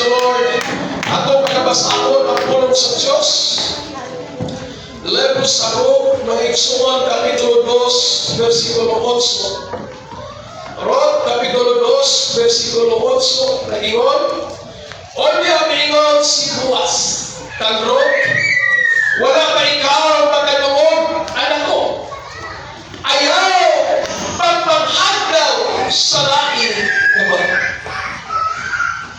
the Lord. Ato pagkabasahon ang pulong sa Diyos. Libro sa Rome, mga Iksuan, Kapitulo 2, versikulo 8. Rod, Kapitulo 2, versikulo 8, nagingon, Onya mingon si Buwas, kang Rod, wala pa ikaw ang pagkanuog, anak ko. Ayaw pagpanghagdaw sa lain mo.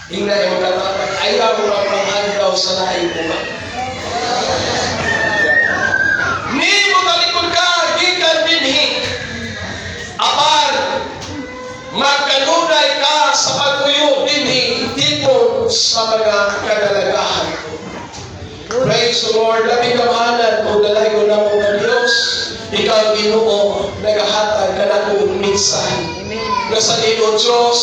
Hingga yung katapat, ayaw pagpanghagdaw sa lain mo. Ni mo talikod ka, gikan dinhi. Apan, magkanunay ka sa pagtuyo dinhi, tipo sa mga kadalagahan ko. Praise the Lord. Labi kamahanan o dalay ko na mga Diyos. Ikaw, Ginoo, nagahatag ka na kong minsan. Nasa Ginoo, Diyos,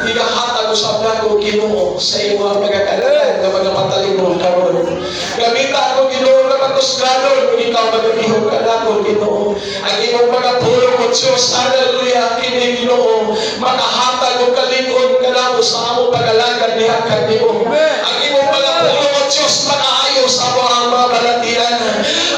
nagahatag ko sa blago, Ginoo, sa iyong pagkakalaan na mga matalimong karon. Gamita ako, Ginoo, na matusganon, kung ikaw magandihong ka na ko, Ginoo. Ang iyong mga pulong ko, Diyos, hallelujah, kini, Ginoo, makahatag o kalikon ka na ko sa among pag-alagad ni Hakad, Ginoo. Ang iyong mga pulong ko, Diyos, makaayos sa mga balatian.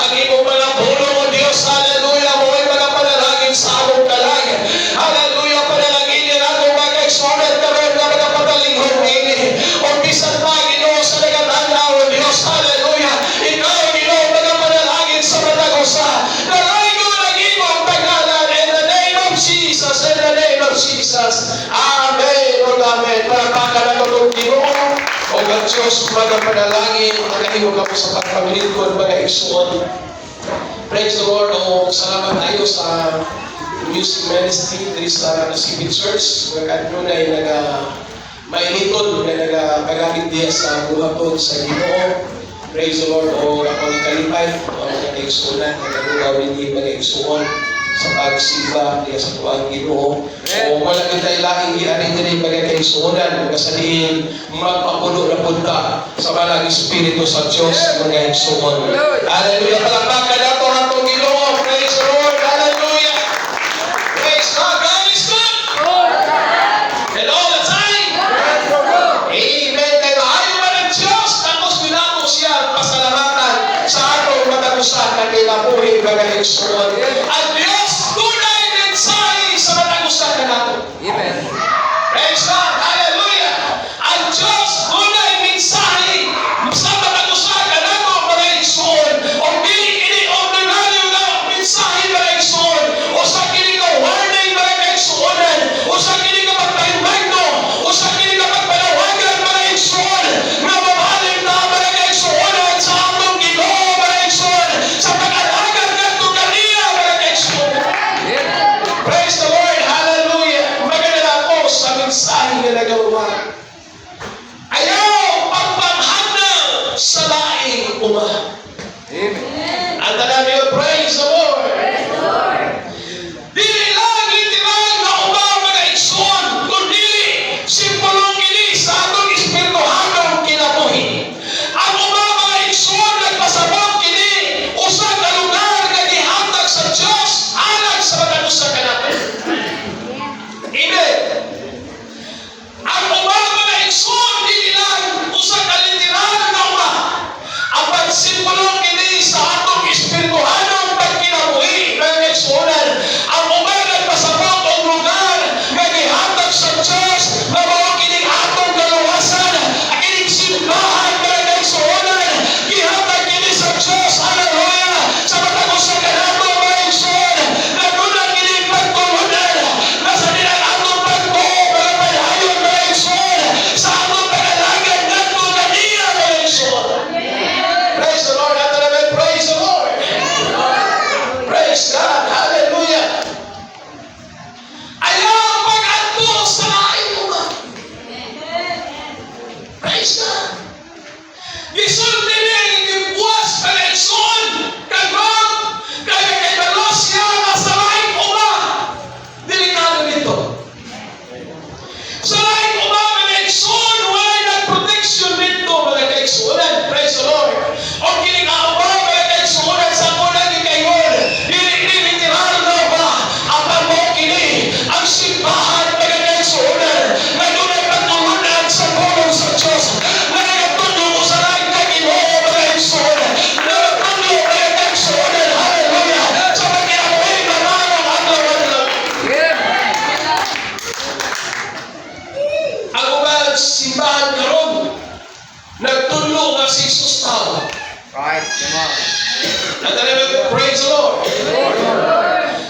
Ang iyong mga pulong ko, Diyos, hallelujah, mo ay mga panalangin sa among kalag. Hallelujah, panalangin niya ako mga eksonet karon na mga patalinghon ini. O bisan pa, Ginoo, sa nagatanaw, Diyos, hallelujah, ikaw, Ginoo, mga panalangin sa matagusa. Nalay ko ng iyong pangalan in the name of Jesus, in the name of Jesus. Amen, Lord, amen. Palakpakan na itong Ginoo. O ang Diyos, mga panalangin, nakahigo ka po sa pagpamilingkod, mga eksonet. Praise the Lord. O salamat tayo sa music ministry diri sa Nasibit Church. Mga kanunay mainitod na nagapagamit diya sa buhaton sa Ginoo. Praise the Lord. O ako ni Kalipay, o mga kaigsunan, nagalugaw rin mga igsuon sa pagsimba diya sa tuwang Ginoo. O wala kita ilahing ianin din mga kaigsunan, kasaliin magpapuno na punta sa malang Espiritu sa Diyos, mga igsuon. Hallelujah. Palakpakan na ito hatong Ginoo. Praise the Lord. Hallelujah. Praise God. God is good. And all the time. Amen. Kaya ayaw ba ng Diyos? Tapos pinako siya pasalamatan sa atong matagusan na kinabuhi mga igsuon. Ang Diyos, tunay mensahe sa matagusan na nato. Amen. Praise God. Hallelujah. Ang Diyos, tunay mensahe sa matagusan na nato mga igsuon. O dili ini ordinaryo na mensahe mga igsuon. O sa kini ka warning mga igsuonan. O sa kini ka pagpahimagno. O sa kini ka pagpalawagan mga igsuon. Nga mamahalin na mga igsuonan sa atong Ginoo mga igsuon. Sa pag-alagad nato kaniya mga igsuon. Praise the Lord. Hallelujah. Maganda po sa mensahe na nagawa. Ayaw pagpanghagdaw sa laing uma. Amen. Ang tanami ko, praise the Lord. Dili lang literal na umaw mga igsoon, kundi simpulong ini sa atong espirituhanong kinabuhi. Ang umaw mga igsoon nagpasabot kini usa ka lugar nga gihatag sa Dios alang sa matagusa kanato. Amen. Ang umaw mga igsoon dili lang usa ka literal na umaw. Ang pagsimpulong kini sa atong espirituhanong pagkinabuhi mga igsoonan. Ang umaw nagpasabot og lugar nga gihatag sa Dios na mao kining atong kaluwasan. Ang kining simbahan mga igsoonan gihatag kini sa Dios. Hallelujah. Sa matagusa kanato mga igsoon. Naguna kini pagtulunan. Nasa nilang atong pagtuo mga padayon mga igsoon. Sa atong pag-alagad nato kaniya mga igsoon. Praise the Lord. Ato naman, praise the Lord. Praise God. Hallelujah. Ayaw pag-adto sa laing uma. Praise God. Gisulti ning gibuwas mga igsoon. Kagod. Kaya kay balos siya nga sa laing uma. Delikado nito. Sa laing uma mga igsoon, walay nag-protection dito mga kaigsuonan. Praise the Lord. O kining awa mga kaigsuonan sa muna ni kayon. Dili literal na ba? Apan mo kini ang simbahan mga kaigsuonan. Nagulay pagtulunan sa tulong sa Diyos. simbahan karon nagtudlo nga si Jesus tao. Right, come on. Praise the Lord.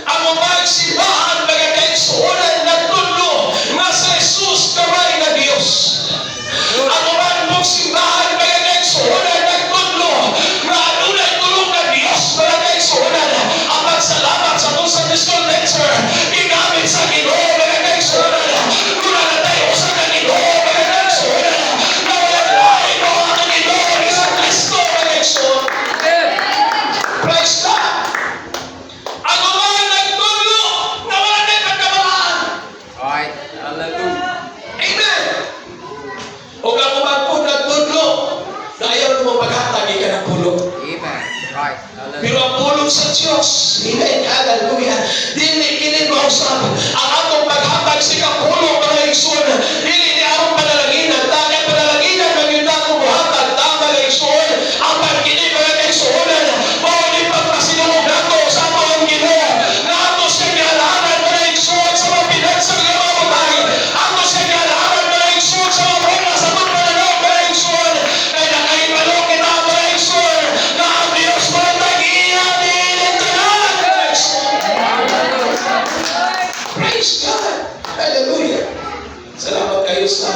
Ang mga simbahan magkakaigsuunan nagtudlo nga si Jesus kamay na Diyos. Ang mga simbahan magkakaigsuunan nagtudlo nga adunay tulong na Diyos magkakaigsuunan. Ang pagsalamat sa Musa Christian Lecture ginamit sa Ginoo magkakaigsuunan. Mula na tayo sa Ginoo magkakaigsuunan. Na walang lain mo ang Ginoo isang Kristo magkakaigsuunan. Praise God. Ang mga nagtudlo na wala na pagkamalaan. Right, hallelujah. Amen. O kang umagpod nagtudlo na ayaw mo maghatagi ka ng pulong. Amen. Right, Pero hallelujah. ang pulong sa Diyos, amen, hallelujah, dili kini mausap ang atong paghatag sa kapulong mga igsoon. Dili ni akong panalaginan, dahil panalaginan maging akong buhatag, tama na igsoon. Ang pagkini mga igsoon, maulit pagpasinulog nato sa atong Ginoo. Na ato siya gihalahanan mga igsoon sa mga pinagsang lamamutay. Ato siya gihalahanan mga igsoon sa mga bola sa mga pananaw mga igsoon. Kaya nakaibalo kita mga igsoon na ang Diyos matag-iya din tanan mga igsoon. Praise God. Hallelujah. Salamat kayo sa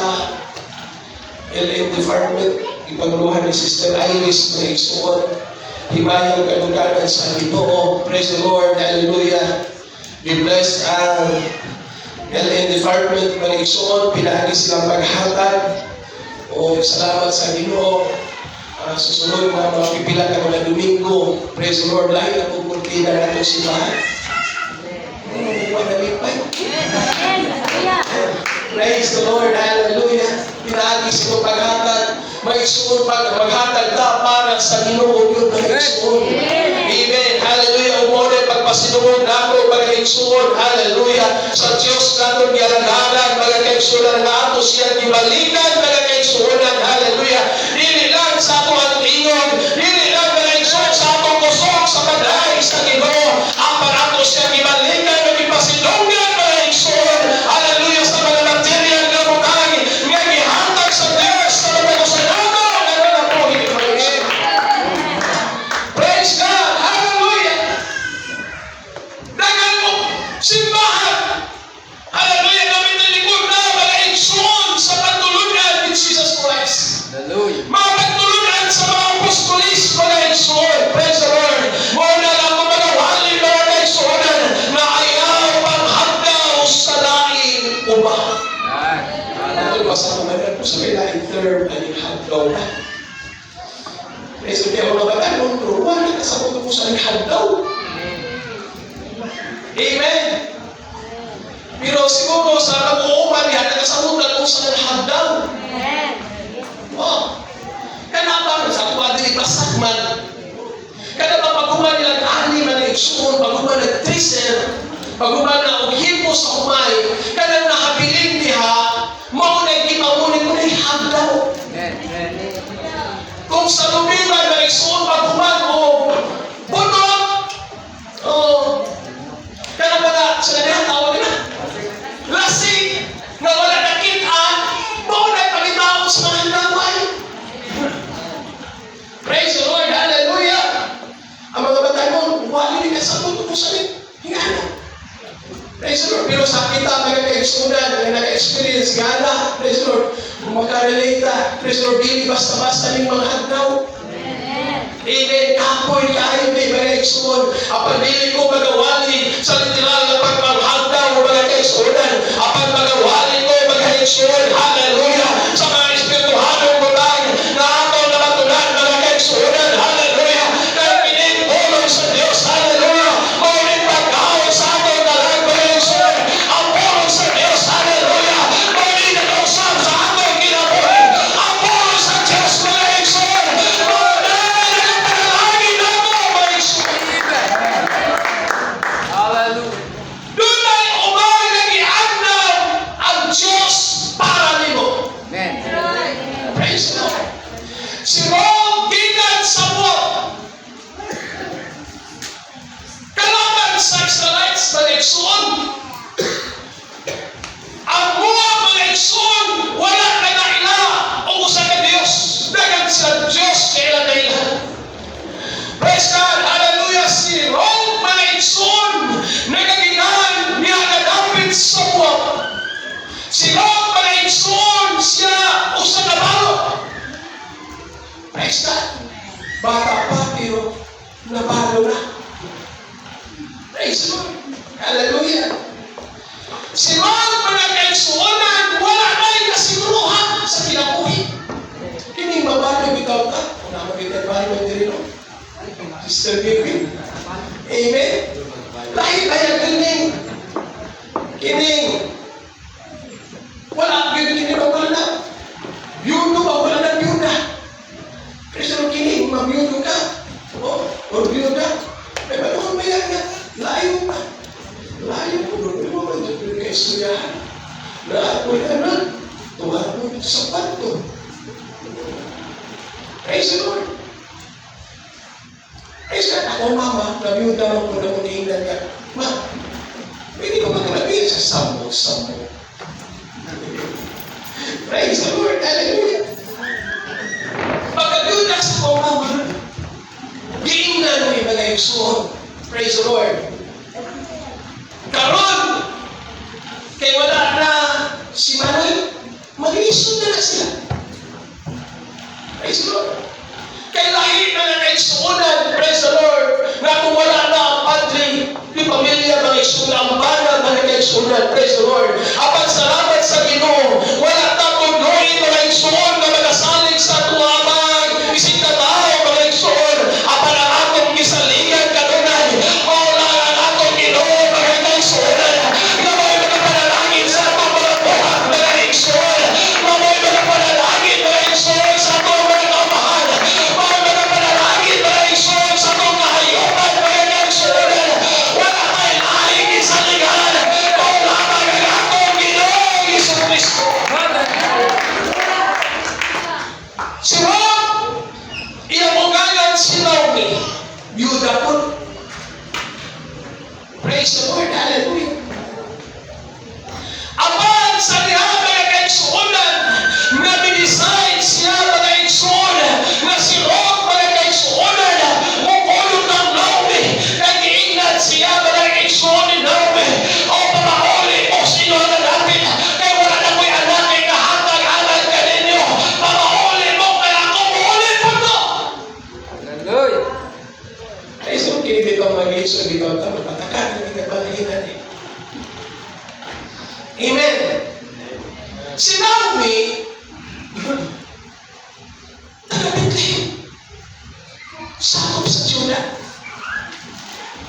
LM Department. Ipagluhan ni Sister Iris na igsuon. Himayang kaluganan sa Ginoo. Praise the Lord. Hallelujah. Be blessed ang LM Department na igsuon. Pinahagi silang paghatag. O salamat sa Ginoo. Susunod mga pipila ka mga Domingo. Praise the Lord. Lahat na pupuntina na itong simbahan. Praise the Lord, hallelujah. Pinagi sa paghatag, maigsuon maghatag ta para sa Ginoo yun maigsuon. Amen, hallelujah. Umore pagpasinuod nako pag-igsuon, hallelujah. Sa Dios naton gialagaran, magakaigsuon nga ato siya gibalikan, magakaigsuonan, hallelujah. Dili lang sa ato ang tingog, dili lang magakaigsuon sa atong kusog sa paglahi sa Ginoo. Ang ato siya gibalikan, magpasinungan, magakaigsuon, hallelujah, sa mga material na butang nga gihatag sa Dios sa mga kusanado nga nanapuhi. Praise God, hallelujah. Dagan mo simbahan, hallelujah, kami nalikod na mga igsoon sa pagtulunan ni Jesus Christ. Hallelujah. Mga pagtulunan sa mga apostolis, mga igsoon. Praise the Lord. Muna lang kung mga wali, mga igsoonan na ayaw panghagdaw sa laing uba. Right, Ito hallelujah. basta kumagal po sa may laing term ay hagdaw na. Praise the Lord. Mga batalon, pero wala kasabot po sa may hagdaw. Amen. Pero siguro sa pag-uuman yan, nakasabutan po sa may hagdaw. Oh. Kenapa? Sa tuwa din ipasak man. Kenapa pag-uman nilang ani man na igsuon, pag-uman na tracer, pag-uman na ughimpo sa umay, kanang nakabiling diha, maunay ipamunin mo na ihagdaw. Amen, amen. Kung sa lumiman na igsuon, pag-uman mo, bunot! Oh. Kenapa na, sila niya, tawag na. Lasing, na wala nakitaan, maunay pagitawag sa mga handaway. Praise the Lord, hallelujah. Ang mga batay mo, wali ka sa puto mo sa hingana. Praise the Lord. Pero sa kita, mga ka-experience, mga naka-experience, gana, praise the Lord. Kung makarelate ka, praise the Lord, hindi basta-basta ng mga hagdaw. Amen. Kapoy kayo, may mga eksuon. Apag dili ko magawali sa literal na pagpanghagdaw o mga ka-eksuonan. Apag magawali ko mag-eksuon, hallelujah. Sa mga espirituhanong butang na ako na matunan, mga ka-eksuonan, hallelujah. Kaya pinipulong sa Diyos, hallelujah. Maulit pagkawag sa ato na lang, mga eksuon. Ang pulong sa Diyos, hallelujah. Maulit na kausap sa ato kinabuhi. Ang pulong sa Diyos, mga eksuon. Hallelujah. Dunay umay nagiagnaw ang Diyos para nimo. Amen. Praise the Lord. Si Rome gikan sa buwan. Kalaban sa Israelites na nagsuon. Ang buwan na nagsuon, wala na sa kwarto. Praise the Lord. Praise God. Ako, mama, nabiyuda mo kung namunihingan ka. Ma, pwede ko magkalagay sa sambo. Praise the Lord. Hallelujah. Pagkabiyuda sa ko, mama, giingnan mo yung mga igsoon. Praise the Lord. Karon, kay wala na si Manuel, mag-iisod na sila. Praise the Lord. Kay lahi na nakaigsuunan, praise the Lord, na kung wala na ang padre, di pamilya mga igsuunan, ang bana mga nakaigsuunan, praise the Lord. Apan salamat sa Ginoo, wala takong noy mga igsuon na magasalig sa tuwabang, isip na tao mga igsuon, apan ang atong gisaligan kanunay, wala ang atong Ginoo mga igsuunan, na may mga panalangin sa atong mga buhat mga igsuon, na may mga panalangin mga igsuon sa atong mga kamahal, may mga panalangin mga igsuon sa atong kahayupan mga igsuon, wala tayong aling gisaligan, kung lamang ang atong Ginoo Hesus Kristo. Si Rob, iyang ugalan si Naomi, byuda po. Praise the Lord, hallelujah. Apan sa diha mga kaigsuonan, na binisign siya mga igsuonan, na si Rob mga kaigsuonan, mukulong ng Naomi, nag-iingat siya mga igsuonan ni Naomi, o pamauli o sino ang nalapit, kaya wala na ko'y anak ay kahatag-alag ka ninyo, pamauli mo, kaya ako muuli po to. Hallelujah. Ay, so kinilig ang mag-iso, di ba? Matakakan, hindi ka palahinan eh. Amen. Si Naomi, taga-Bethlehem, sakop sa Juda.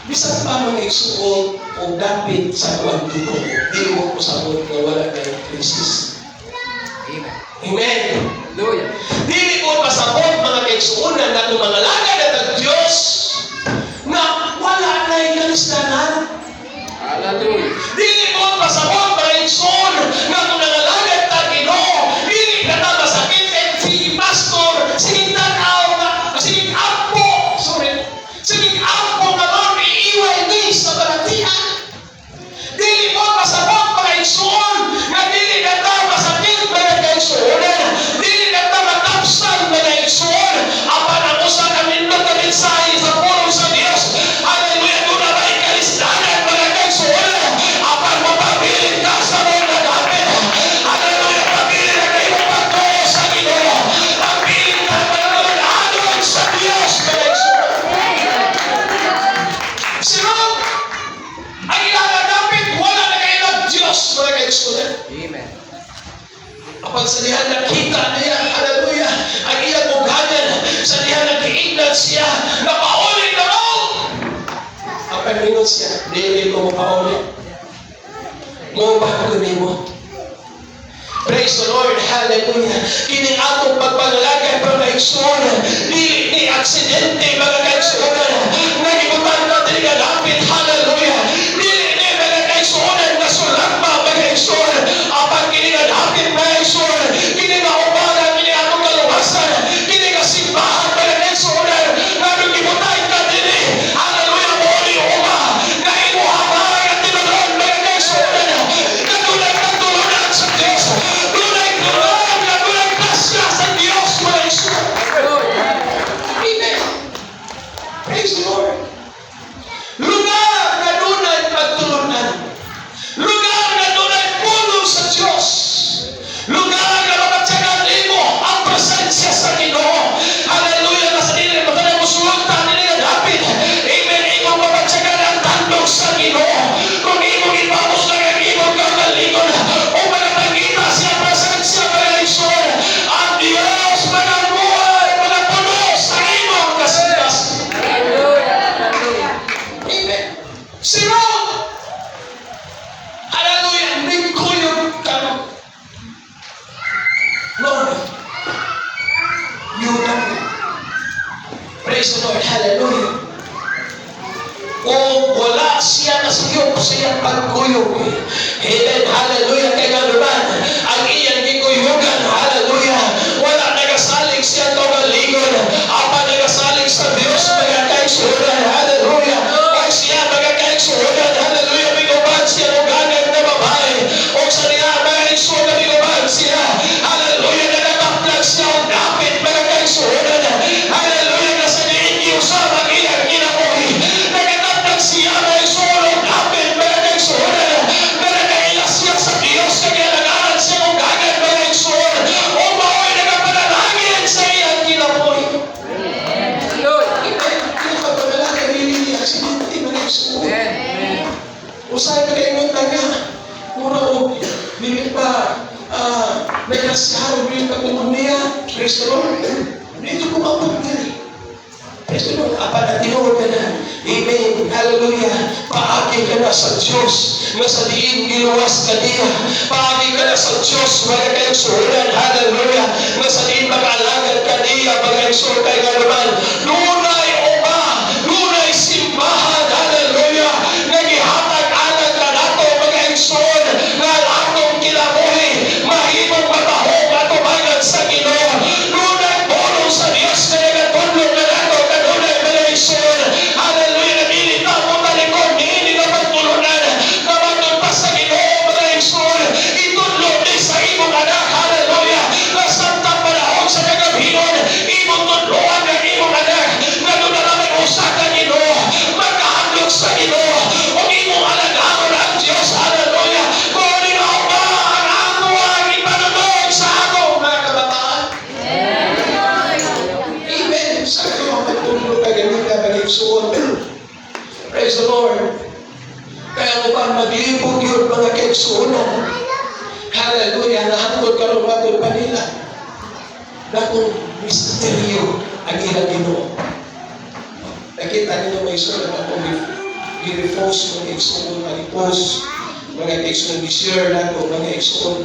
Bisan pa mga isuol o dapit sa kuwan dugo, di mo ko sabot na wala kayong Kristus. Amen. Amen. Hallelujah. Dili ko pasabot mga kaigsuonan na itong mga lagad at ang Diyos na wala na yung kalistanan. Hallelujah. Dili ko pasabot mga kaigsuon na itong mga lagad at Ginoo. Dili ka na masakit at sige pastor, sige tanaw na, sige apo, sige apo na mga iiway ni sa balatian. Dili ko pasabot mga kaigsuon na dili ka na masakit mga kaigsuonan. Dili ka na matapsan mga kaigsuon. Apan ang usa ka nindot na mensahe sa pulong sa Dios. Hallelujah. Doon na may kalistanan mga kaigsuonan. Apan mapabilin ka sa mga nagapit. Hallelujah. Pabilin na kayo pagtuo sa Ginoo. Pabilin ka pagtuon sa Dios mga kaigsuonan. Si Rob, ang ilalagapit, wala na kayo ng Diyos mga kaigsuonan. Amen. Kapag sa diha nakita niya, hallelujah, ang iyang uganan, sa diha nag-iingat siya, napauli na mo! Kapag minut siya, dili ko mapauli. Mo ba ko mo? Praise the Lord, hallelujah. Kining atong pagpangalagay mga igsuonan, dili ni aksidente mga kaigsuonan, nagibutan na dili kalapit, hallelujah. Dili ni mga kaigsuonan na sulamba mga igsuonan, apan kining kalapit mga igsuonan, kining kaubalan, kining atong kaluwasan, kining kasimbahan mga kaigsuonan, na nagibutan ka dili, hallelujah, muli uma, na imuhamay at tinulon mga kaigsuonan, na tulad ng tulunan sa Diyos, tulad grasya sa Diyos mga igsuonan. Hallelujah. Amen. Praise the Lord. Lugar na dunay pagtulunan. Lugar na dunay puno sa Diyos. Lugar na mapagtsagan nimo ang presensya sa Ginoo. Hallelujah. Nasa dili mo tayo musulta nila nga dapit. Amen. Ikaw mapagtsagan ang tandog sa Ginoo. Kung imong ipamos na ang imong kagalingon o manapagita siya presensya mga igsoon, ang Diyos manabuhay, manapuno sa imong kasintas. Hallelujah. Hallelujah. Amen. Si Rob, hallelujah, nagkuyog ka. Lord, yun ang praise the Lord, hallelujah. O wala siya nasiyok sa iyang pagkuyog. Amen, hallelujah. Kaya nga naman, ang iyang gikuyugan, hallelujah. Praise the Lord. Medyo kumapot na rin. Praise the Lord. Apa na tinuod ka na. Amen. Hallelujah. Paagi ka na sa Diyos na sa diin giluwas ka niya. Paagi ka na sa Diyos mga kaigsunan. Hallelujah. Na sa diin mag-alagad ka niya mga kaigsunan kay galuman. Lunay o ba? Lunay simbahan. Hallelujah. Nagihatag-anag ka nato mga kaigsunan na atong kinabuhi. Mahimong matahong atumagan sa Ginoo. Lunay pulong sa Diyos na nagatulog na nato kanunay mga kaigsunan. Hallelujah. Nabilit na mo talikod. Hindi na pagtulunan. Kamatun pa sa Ginoo mga kaigsunan. Itulog din sa imong anak. Hallelujah. Nasantang panahon sa kagabinon. Imong tutluan ng imong anak. Ganun na naman usa ka Ginoo. Magkahandog sa Ginoo. O imong alagaan ang Diyos. Hallelujah. Kung ikaw ba ang ato ang ipanunod sa ato mga kabataan. Amen. Sa kayo ang magtulog ka ganun ka mag-igsuon. Praise the Lord. Kaya mo ba maglibog yun mga kaigsuonan. Hallelujah. Nahandog ka rin matol pa nila. Dakong misteryo ang ilang Ginoo. Nakita nila may sulat ako i-repost mga kaigsuon, mag-post mga kaigsuon, i-share na ko mga kaigsuon.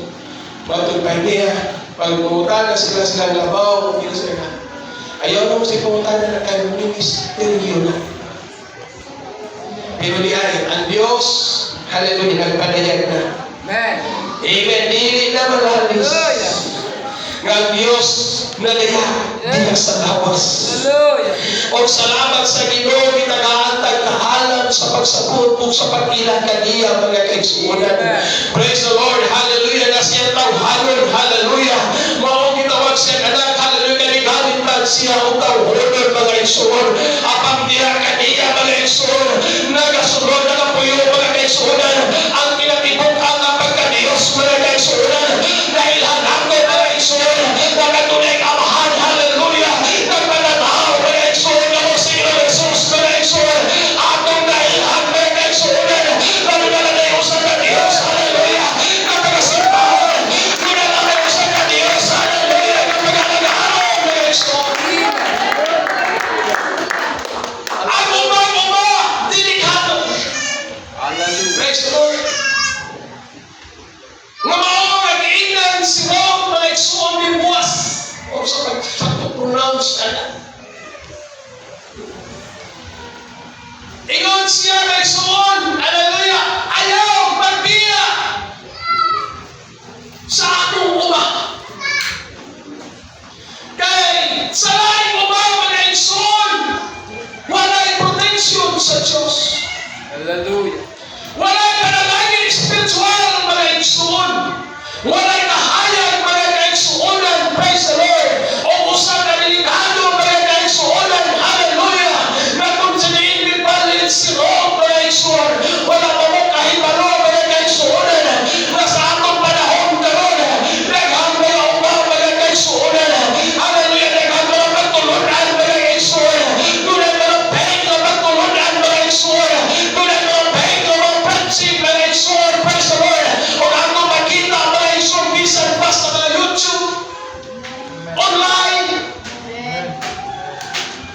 Matol pa niya. Pag pumunta na sila labaw, ayaw mo si pumunta na kayo misteryo na. Pero di ay, ang Diyos, hallelujah, nagpadayag na. Amen. Amen. Dili na malalis. Hallelujah. Nga ang Diyos na daya, diya sa lawas. Hallelujah. O salamat sa Ginoo, kitagaantag kahalan sa pagsabot o sa pag-ilang kaniya, mga kaigsuunan. Praise the Lord, hallelujah, na siya tawhanon, hallelujah. Maong gitawag siya anak, hallelujah, kanigalit man siya o tawhanon, mga kaigsuun. Apang diya kaniya, mga kaigsuun, nagasunod, nagapuyo, mga kaigsuunan. Ang kinatibukang ang pagka-Diyos, mga kaigsuunan. Dahil hanap ko, mga kaigsuun, nagatunay amahan, hallelujah. Nagpanataw, mga kaigsuun, na mo sa Ginoo Jesus, mga kaigsuun. Atong dahilan, mga kaigsuunan. Lalo na na tayo sa Diyos, hallelujah. Kapag-asimpahan, pinalaman mo sa Diyos, hallelujah. Kapag-alagahan, mga kaigsuun. Ang umang-uma, delikado. Hallelujah. Praise the Lord. Nga maong nag-iinan si Rome, mga kaigsuun, ni buwas. O sa pag-pronounce ka na. Ingon siya nagsuon, hallelujah, ayaw magbiya sa atong uma. Kay sa laing uma mga igsoon, walay protection sa Diyos. Hallelujah. Walay panalangin spiritual mga igsoon. Walay kahayag mga kaigsuonan, praise the Lord. O usang na delikado mga kaigsuonan, hallelujah. Na kung siniin bipalit si Rome mga igsoon, wala pa mo kahibalo mga kaigsuonan. Na sa atong panahon karon, naghang mga umaw mga kaigsuonan. Hallelujah, naghang mga pagtulunan mga kaigsuonan. Tunay mga pahing na pagtulunan mga kaigsuonan. Tunay mga pahing na mga pransing mga kaigsuonan, praise the Lord. O atong makita mga kaigsuonan, bisan pa sa mga YouTube, online.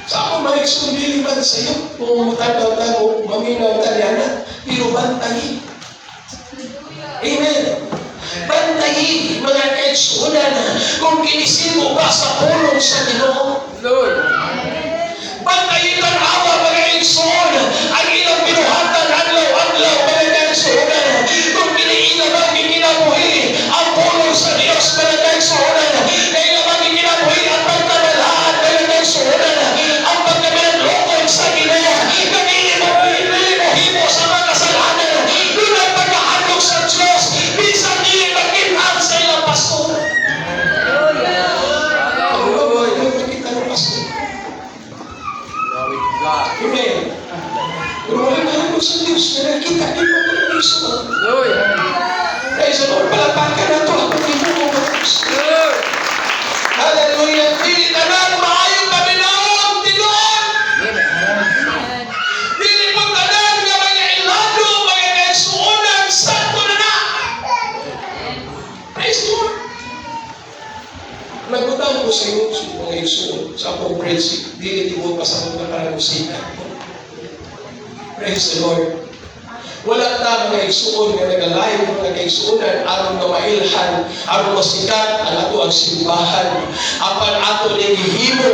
Sa ako mga kaigsuonan, man sa iyo, kung matataw na o maminaw talyana, pero bantahin. Amen. Bantahin, mga kaigsuonan, kung kinisin mo ba sa pulong sa Ginoo. Hallelujah. Bantayin ang awa, mga kaigsuonan, ang ilang binuhatan, adlaw-adlaw, mga kaigsuonan. Kung kiniilan ang kikinabuhi, ang pulong sa Diyos, mga kaigsuonan. Kaya naman kikinabuhi ang pagkabalahan, mga kaigsuonan. Ang pagkabilanlokon sa Ginoo. Kanili mo himo sa mga kasalanan. Doon ang pagkahandog sa Diyos. Bisan nili magkitaan sa ilang pastor. Hallelujah. Ang makita ng pastor. ko sa iyo, mga igsoon, sa akong prinsip, dili tibod pa sa mga karagusikan ko. Praise the Lord. Wala ta mga igsuon nga nagalayo mga igsuonan aron nga mailhan, aron masikat ang ato ang simbahan. Apan ato ni gihimo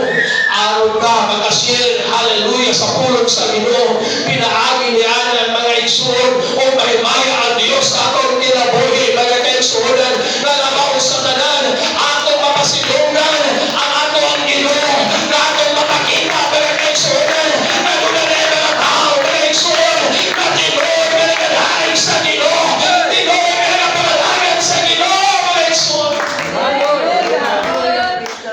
aron ka makashare, hallelujah, sa pulong sa Ginoo. Pinaagi ni ana mga igsuon o mahimaya ang Dios sa atong kinabuhi mga igsuonan nga labaw sa tanan ato mapasidungan ang ato ang Ginoo na ato mapakita mga igsuonan na dunay mga tao mga igsuon na Ginoo sa Ginoo, Ginoo nga nagpapalagan sa Ginoo mga igsoon.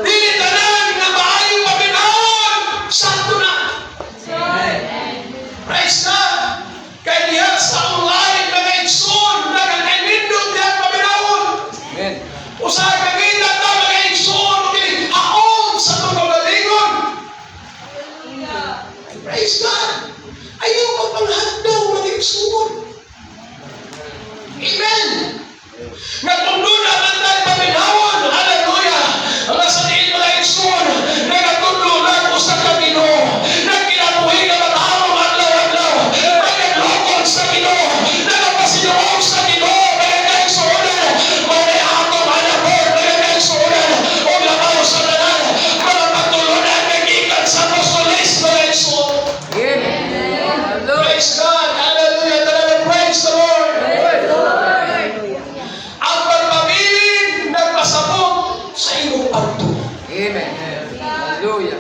Dili tanan nga maayong paminahon, sakto na. Praise God. Kaya diha sa online mga igsoon, nagkainindot diha paminahon. Usahay kagita ta mga igsoon, haon sa itong kagalingon. Praise God. Ayaw magpanghandong mga igsoon. Amen. Nagtundon na ang tayo paminawon. Hallelujah. Ang nasa diin mga igsoon, nagtundon na sa Ginoo. Nagkinabuhi na matawang adlaw-adlaw. Nagkaglokon sa Ginoo. Nagpasinuog sa Ginoo. Mga igsoon, mga atong hanapon, mga igsoon, o labaw sa tanan, mga pagtulunan, nagikan sa apostolis, mga igsoon. Praise God. Hallelujah. Talaga praise the Lord. Ang pagpabilin nagpasabot sa iyong pagtuo. Amen. Hallelujah.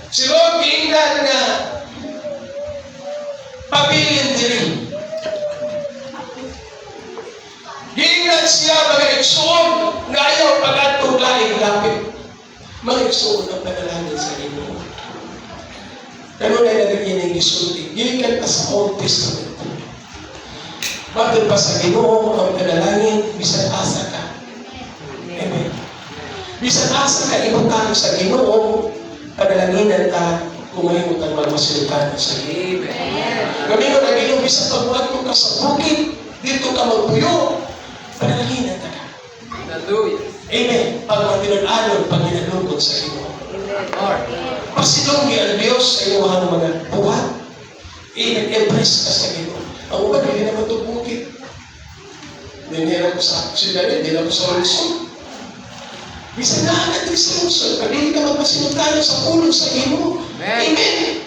Si Lord giingnan nga pabilin diri. Giingnan siya mga igsoon nga ayaw pag-atong laing lapit. Mga igsoon ang panalangin sa Ginoo. Ganun ay naging yung gisulti. Giingnan ka sa Old Testament. Bakit pa sa Ginoo ang panalangin, bisan asa ka. Amen. Bisan asa ka, ibutang sa Ginoo, panalanginan ka, kung ngayon ang magmasilkan sa Ginoo. Gamingon ang Ginoo, bisan pagbuhat mo ka sa bukid, dito ka magpuyo, panalanginan ka. Hallelujah. Amen. Pag matinan-anon, pag minalugod sa Ginoo. Pasilonggi ang Diyos sa iyong mga buhat. Nag-empress ka sa Ginoo. Ang uban, hindi naman ito bukit. Dinira ko sa Sudari, dinira ko sa Lungsod. Bisa na agad sa Lungsod. Pag hindi ka magpasinuntayo sa pulong sa Ginoo. Amen.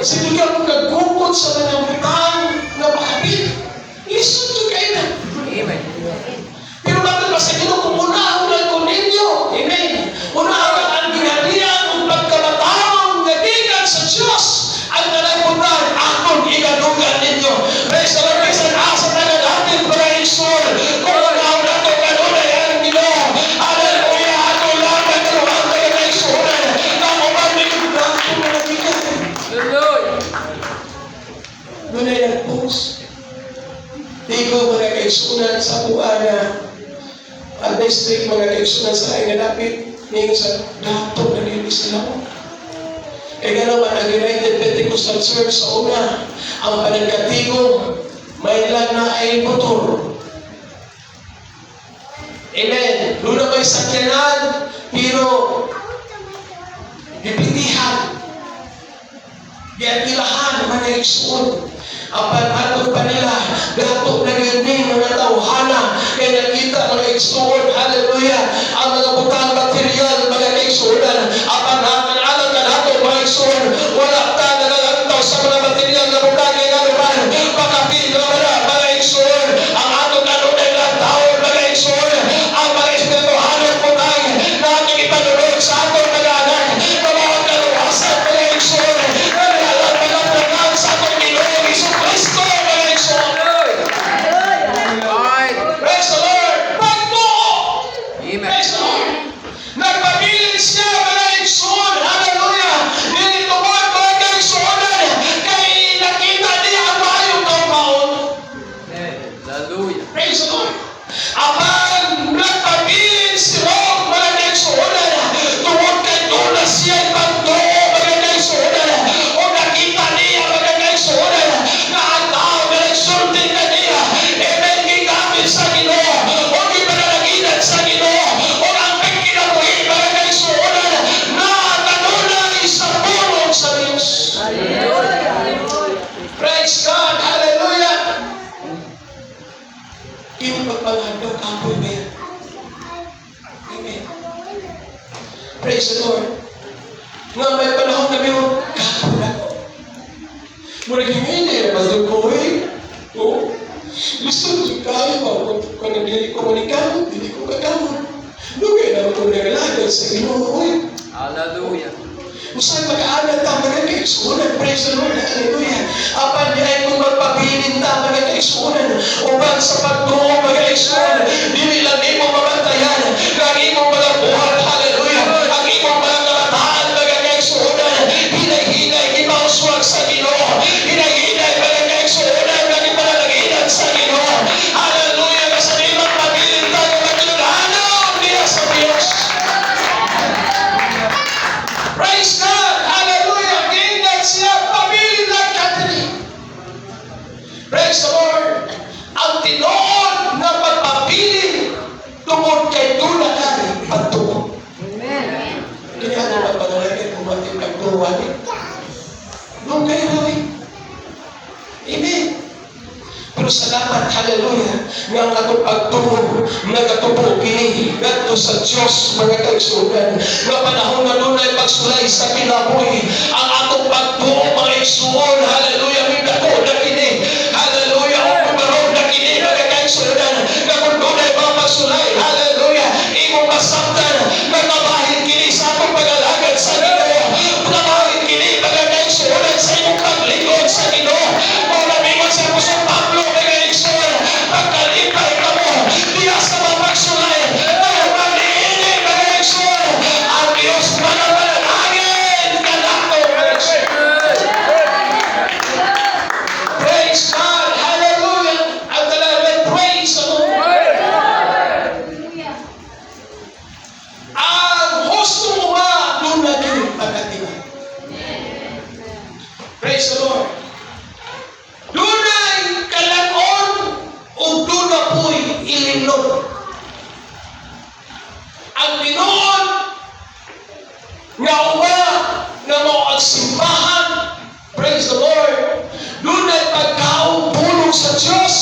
Sige ka kung nagkukot sa mga butang na makapit. Listen to kayo na. Amen. Pero bakit pa sa Ginoo kung unahon ko ninyo? Amen. Unahon ang ginalian kung pagkamatawang natigan sa Diyos. Ang nalaputan, akong igalugan ninyo. Praise the Lord, bisan asa na natin para isun. Kung unahon ako kanunay ang Ginoo. Hallelujah, ako lang nagkaluhan kayo na isunan. Nang umamig na ako mga bigat. Hallelujah. Doon ay nag-post. Ikaw mga kaisunan sa buwana. Ang district mga kaisunan sa laing nalapit. Ngayon sa dato na nili sila ko. Kaya naman ang United Pentecostal Church sa una, ang panagkatigong may lang na ay motor. Amen. Doon na may sakyanan, pero ipitihan. Giatilahan, mga igsoon. Ang pag-atong pa nila, dato na gini mga tawhana, kaya nakita mga igsoon, hallelujah, ang mga butang material, mga igsoonan, ang pag-alang ka nato, mga igsoon, wala ka nalalantaw sa mga material na butang na naluman, pagkapin na wala, mga igsoon, ang atong kanunay lang tao, mga igsoon, ang mga espirituhanong butang na ating ipanunod sa atong mga anak, na mga kaluwasan, mga igsoon, na nalang mga prangal sa atong Ginoo, Isu Kristo, mga igsoon. Right. Praise the Lord! Pagtuo! Amen. Praise the Lord! Praise the Lord. Nga may panahon na yung kapon ako. Muna hindi, mazul ko oh. Gusto ko kaya ba? Kung hindi ko manikamot, hindi ko kakamot. Lugay na ako nagalagal sa Ginoo. Hallelujah. Usay mag-aaral ta, mga kaigsunan. Praise the Lord. Hallelujah. Apan niya ay kung magpabilin ta, mga kaigsunan. Uban sa pagtuo, mga kaigsunan. Dili lang di mo mabantayan. Ang imong mga buhat. Hallelujah. Ang imong mga kamataan, mga kaigsunan. Hinay-hinay, imauswag sa Ginoo. Hinay-hinay, mga kaigsunan. Naging panalaginan sa Ginoo. Hallelujah. Kasi di magpabilin tayo, magkilanaw niya sa Diyos. Praise God! Hallelujah! Gingat siya, pamilya ng Catherine. Praise the Lord! Ang tinoon na pagpapili tungkol kay Dula Kari pagtungo. Amen. Kaya ano ba pangalagay kung bakit pagtuwan? Nung kayo rin. Amen. Pero salamat, hallelujah, nga katong pagtuo, nga katubo kini, ngadto sa Diyos, mga kaigsunan, nga panahon na doon ay pagsulay sa kinabuhi, ang atong pagtuo, mga igsuon, hallelujah, may dako na kini, hallelujah, o pumarong na kini, mga kaigsunan, nga kung doon ay mga pagsulay, hallelujah, imong masaktan, nga kabahin kini sa atong pag-alagad sa Ginoo, kabahin kini, mga kaigsunan, sa imong paglingkod sa Ginoo, o namingon sa pusong Pablo, pagkalipay ka mo, diya sa mapagsulay, kaya mag-iinig ka ng Diyos, ang Diyos manapanalangin ka lang mo. Praise God, hallelujah, ang talagang praise the Lord. Ang husto mo ba, doon na din pagkatiba. Praise the Lord. Dunay kalanon o doon na po'y ilinod. Ang Pinoon nga uma na mo ang simbahan, praise the Lord, doon ay pagkaong pulong sa Diyos.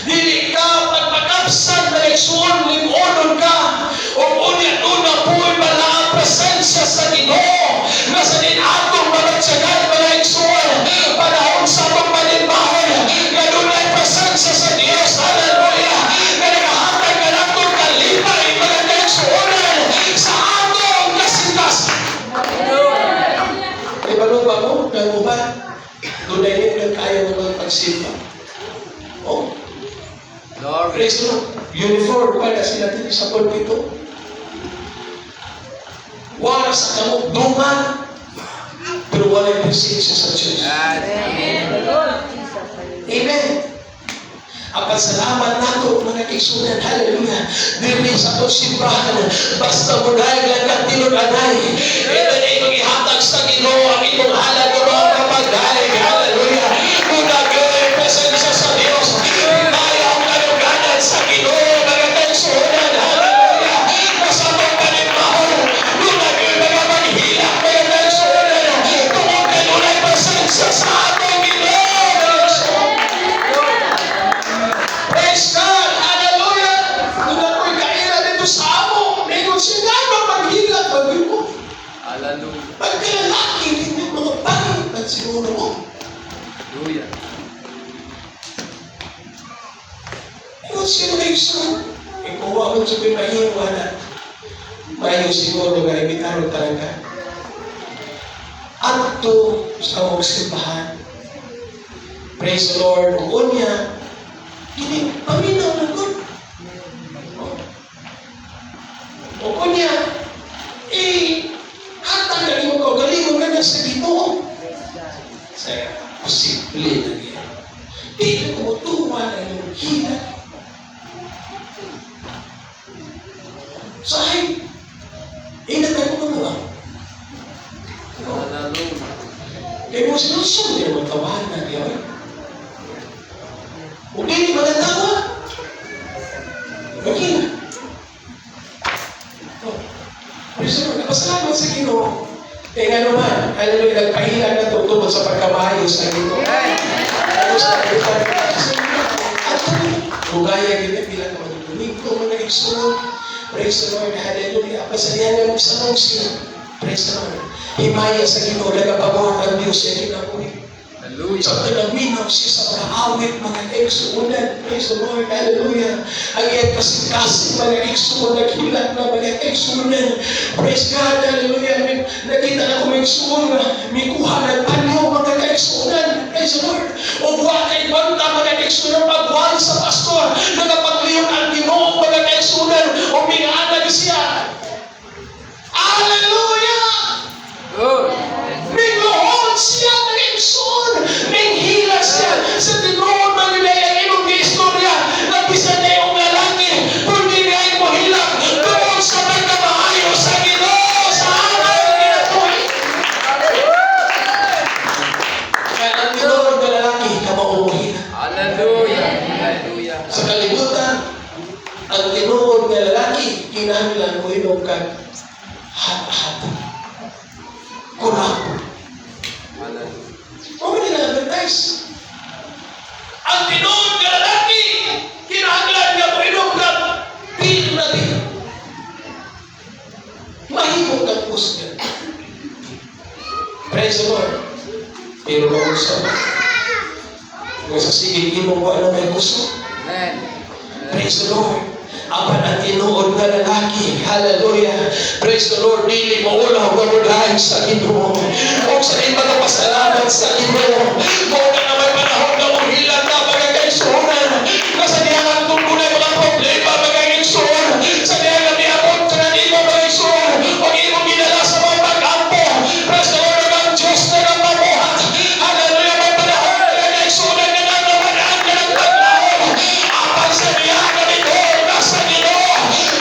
Dili ka pagpakapsan na iksuon, lingonon ka, o unya doon na po'y pala ang presensya sa Ginoo, na sa dinatong mabatsagay mga iksuon, panahon sa itong paninbahon, na doon ay presensya sa Diyos, hallelujah, na nakahatag ka lang itong kalipay, mga kaigsuonan, sa atong kasitas. Ay, balong ba mo? Kaya mo ba? Doon ay hindi kaya mo mga pagsimba. Oh, Glory. praise the Lord. Uniform pa na sila dito sa pulpito. Wala sa kamukduman, pero wala yung presensya sa Diyos. Amen. Amen. Ang pasalamat nato, mga kaigsunan, hallelujah, dili sa itong simbahan, basta mo dahil lang kang tinunanay, ito na itong ihatag sa Ginoo, ang itong halag o mga kapagdaig, hallelujah, kunagay, presensya sa Diyos, kaya ang kaluganan sa Ginoo, mga kaigsunan, hallelujah, kasabang panimahon, kunagay, mga maghilak, mga kaigsunan, tungkol kayo na presensya sa atong Ginoo, mga kaigsunan. Praise God! Hallelujah! Kung ako'y kaila dito sa amo, mayroon siya nga ba maghilat, mag-ipo. Hallelujah. Pagkalalaki din yung mga pangit at siguro mo. Hallelujah. Mayroon siya na isa. Ikuha mo sa pimahiwa na. Mayo siguro nga imitaro talaga. Ato sa mong simbahan. Praise the Lord. Kung niya, hindi, paminaw na good. O kunya, hatang galing mo galing mo na sa Ginoo. Saya, posible na niya. Di ko tuwa na yung hina. So ay, inagay ko mga. Hallelujah. Kaya mo sinusun din mo tawahan na niya. Okay, maganda. Okay na. Pero napasalamat sa Ginoo. Kaya nga naman, hallelujah, nagpahilan na ito tungkol sa pagkamaayos sa Ginoo. Ayos na ito. At kung gaya kita bilang mga domingo, mga igsoon, Praise the Lord. Hallelujah. Pasalihan niya magsanong siya. Praise the Lord. Himaya sa Ginoo, nagapabuhat ang Diyos sa kinabuhi. Hallelujah. Sa panaminaw siya sa mga awit, mga eksuunan. Praise the Lord. Hallelujah. Ang iyang kasing-kasing mga eksuunan, naghilat na mga eksuunan. Praise God. Hallelujah. Nakita na kung may eksuun na may kuha ng panyo mga eksuunan. Praise the Lord. O buha kay banta mga eksuunan pagbuhan sa pastor. Nagapagliyon ang Ginoo mga eksuunan. O mingaanag siya. Hallelujah. Good. May lohon siya ng ekson. May hila siya sa tinuod man nila ang imong istorya. Nabisan na yung lalaki. Kundi niya ay mohilak doon sa pagkamaayo sa Ginoo sa araw ng kinabuhi. Kaya ang tinuod na lalaki na mauuhila. Hallelujah. Hallelujah. Sa kalibutan, ang tinuod na lalaki, kinahanglan mo inom ka hat-hat. Kurang. Hallelujah. Huwag nila advertise. Ang tinuod na lalaki, kinahanglan niya mo inom ka pil na din. Mahimong kang puso niya. Praise the Lord. Pero mausap. Kung sa sigil imong wala may puso. Amen. Praise the Lord. Apan ang tinuod na lalaki. Hallelujah. Praise the Lord. Dili mo ulaw garudahan sa Ginoo. O sa iyong mga pasalamat sa Ginoo. Kung na may panahon na uhilan na magagaisunan. Nasa diyangan tungkulay mga problema magagaisunan. Sa diyangan niabot sa nanimo magagaisunan. Huwag imong ginala sa mga pag-ampo. Praise the Lord. Ang Diyos na ng mabuhat. Hallelujah. May panahon na magagaisunan na naglawanan ka ng paglaon. Apan sa diyangan nito. Sa Ginoo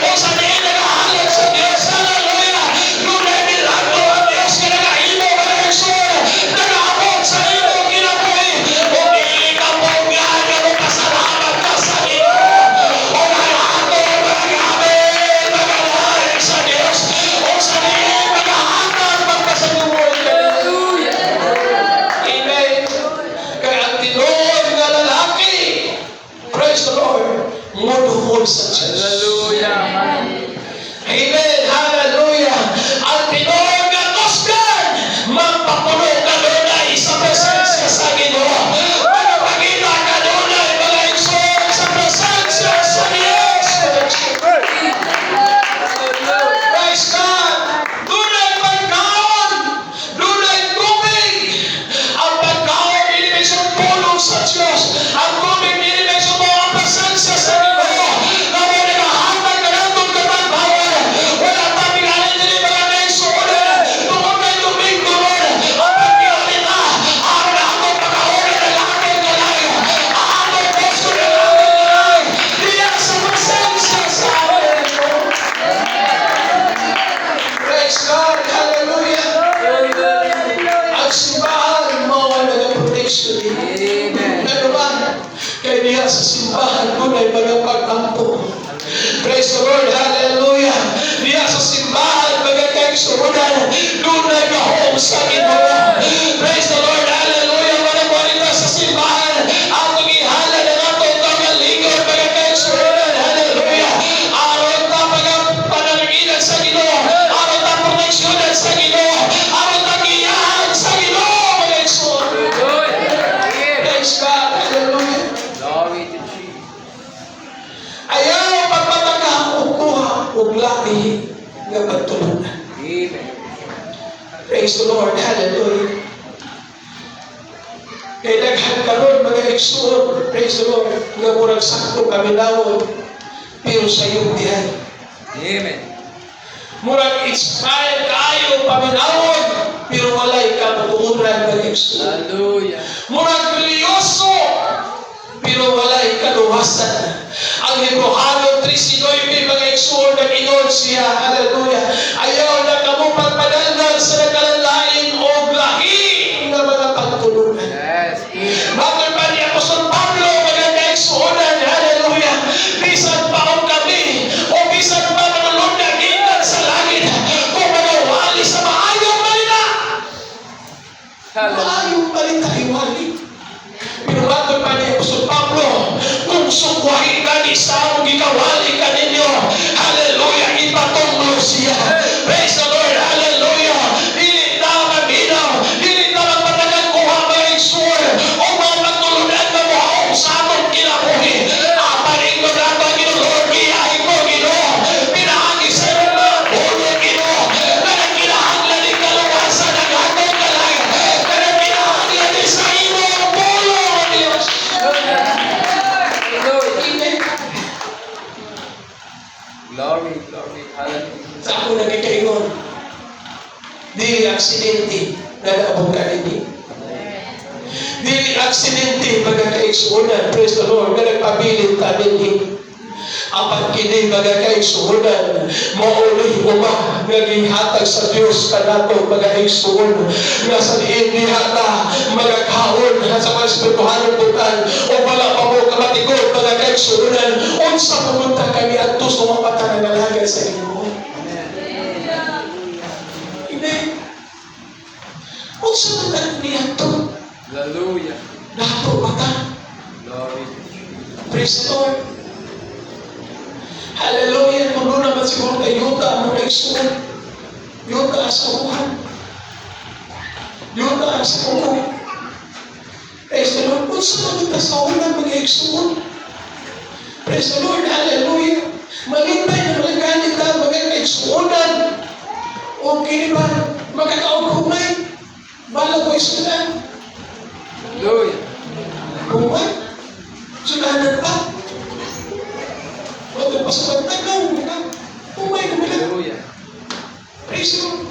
o sa diyan nagahalag sa Diyos. Hallelujah. Lunay milagro ang Diyos na nagaimo ka ng Isun. Nagaabot sa imo kinabuhi. O dili ka po nga na pasalamat ka sa Ginoo. O nagahato magagamit magawain sa Diyos. O sa diyan magahatag magkasaluoy ka. Amen. Kaya ang tinuod nga lalaki, praise the Lord, moduhol sa Diyos. Hallelujah. Amen. Hallelujah. Ang tinuod nga tusgan, magpapulo ka dunay sa presensya sa Ginoo. Magpakita ka dunay mga igsoon sa presensya sa Diyos. Praise God. Dunay pagkaon. Dunay tubig. Ang pagkaon dinibig sa pulong sa Diyos. Ang tubig dinibig sa mga presensya sa Ginoo. Na may nagahatag ka ng tugkatagbawan. Wala pa pinalin din yung mga naigsuunan. Tungkol kay tubig doon. Ang pagkialin na. Ang nakakot pagkaon na lalaki na lang. Ang puso na lalaki na lang. Diyan sa presensya sa amin. Praise God. Hallelujah. Ang simbahan mo ang nag-protection. Amen. Ano ba? Kaya diya sa simbahan ko na mga pagtampo. Praise the Lord. Hallelujah. Diya sa simbahan mga kaigsuunan. Doon na gahong sa Ginoo. Praise the Lord. Hallelujah. Mga kuwanita sa simbahan. Ang magihala na nato ang lingkod mga kaigsuunan. Hallelujah. Aron na mga pananginan sa Ginoo. Aron na proteksyonan sa Ginoo. Aron na giyahan sa Ginoo mga kaigsuunan. Hallelujah. Praise God. Hallelujah. Glory to Jesus. Ayaw pagpataka ukuha ug labi nga pagtulunan. Amen. Praise the Lord. Hallelujah. Kaya daghan karon mga igsoon, praise the Lord, nga murag sakto kami nawon, pero sa iyong dihan. Amen. Murag inspired kaayo paminawon, pero walay kamutuuran mga igsoon. Hallelujah. Murag religyoso, pero walay kaluwasan. Ang Hebreano 3:9 mga igsoon na inon siya. Hallelujah. Ayaw na kamo pagpadaldan sa nagkalalain o lahi ng mga pagtulungan. Yes. Amen. Bakit pa ni Apostol Pablo mga kaigsuunan? Hallelujah. Bisan pa ang kami o bisan pa manulog na gitan sa langit kung manawali sa maayong balita. Hallelujah. Maayong balita iwali. Pero bakit pa ni Apostol Pablo kung sukwahin ka ni sa among gikawa ingon. Dili aksidente, nag-abog ka din. Dili aksidente, magkakaigsuunan. Praise the Lord, na nagpabilin ka din. Apat kini magkakaigsuunan, mauli umah, naginghatag sa Diyos kanato magkakaigsuun. Nasa diin nihata, magkakaon, sa mga espirituhanong butan, o wala pa mo kamatikot, magkakaigsuunan. Unsa pumunta kami at tus umapatan ng nalagay sa inyo. Unsa man ang niyato? Hallelujah. Dato mata. Glory to Jesus. Praise the Lord. Hallelujah. Kung doon naman siguro kay Yuta ang mga igsuon. Yuta ang sabuhan. Yuta ang sabuhan. Praise the Lord. Unsa man ang tasawunan mga igsuon. Praise the Lord. Hallelujah. Malintay na malaganit ka mga igsuonan. O kini ba magkakaugumay? Bala ko isunan. Hallelujah. Umay? Sunanan pa? Huwag pa sa pagtagaw. Umay na bila. Hallelujah. Praise the Lord.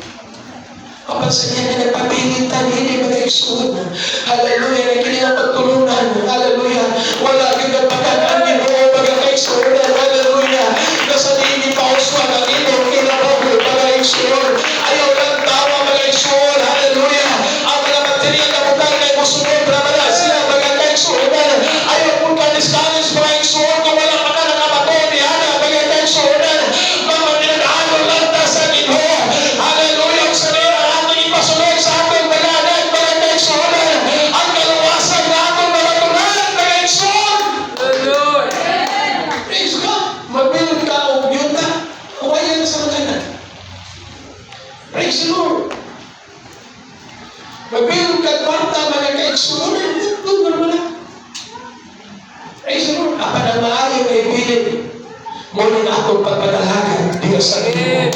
Kapag sa niya na nagpapilintan, hindi mga isunan. Hallelujah. Na kini ang pagtulungan. Hallelujah. Wala agad pagkakaan Ginoo mga kaisunan. Hallelujah. Nasa hindi pa uswan ang inong kinarong mga isunan. Ayaw lang tawa mga isunan. Hallelujah. Ang mga material na bukal kay musunod na mga sila mga kaisunan. Ayaw kung kanis-kanis mga isunan kung wala pa ka nakabato ni Hana mga kaisunan. Mga tinag-ano lang ta sa Ginoo. Hallelujah. Sa nila ating ipasunod sa ating mga anak mga kaisunan. Ang kaluwasan na ating mga tunan mga isunan. Hallelujah. Praise God. Magbilog ka o yunta. Kawayan sa mga. Praise the Lord. Magbilog ka kwarta mga kaigsunan. Doon mo naman. Praise the Lord. Apa na maaari may bilin. Muna na akong pagpadalagan. Diyos sa Ginoo.